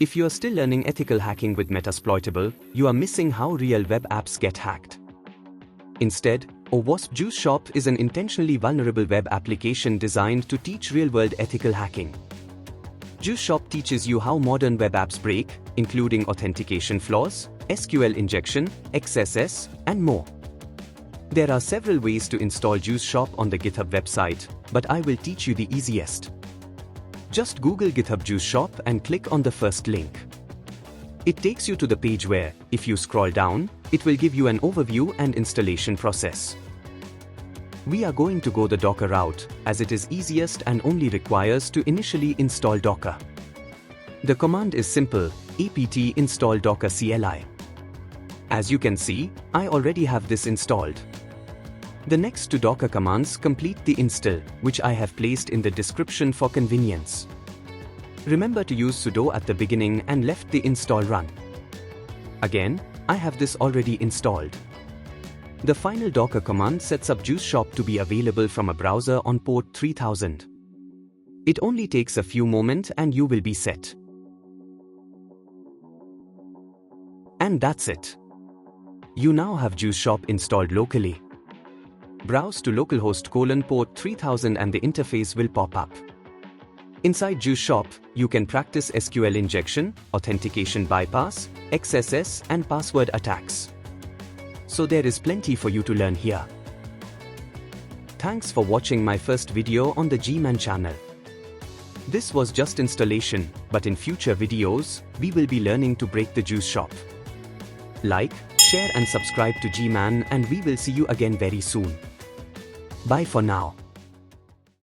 If you are still learning ethical hacking with Metasploitable, you are missing how real web apps get hacked. Instead, OWASP Juice Shop is an intentionally vulnerable web application designed to teach real-world ethical hacking. Juice Shop teaches you how modern web apps break, including authentication flaws, SQL injection, XSS, and more. There are several ways to install Juice Shop on the GitHub website, but I will teach you the easiest. Just Google GitHub Juice Shop and click on the first link. It takes you to the page where, if you scroll down, it will give you an overview and installation process. We are going to go the Docker route, as it is easiest and only requires to initially install Docker. The command is simple, apt install docker CLI. As you can see, I already have this installed. The next two Docker commands complete the install, which I have placed in the description for convenience. Remember to use sudo at the beginning and left the install run. Again, I have this already installed. The final Docker command sets up Juice Shop to be available from a browser on port 3000. It only takes a few moments and you will be set. And that's it. You now have Juice Shop installed locally. Browse to localhost port 3000 and the interface will pop up. Inside Juice Shop, you can practice SQL injection, authentication bypass, XSS, and password attacks. So there is plenty for you to learn here. Thanks for watching my first video on the G-Man channel. This was just installation, but in future videos, we will be learning to break the Juice Shop. Like, share and subscribe to G-Man and we will see you again very soon. Bye for now.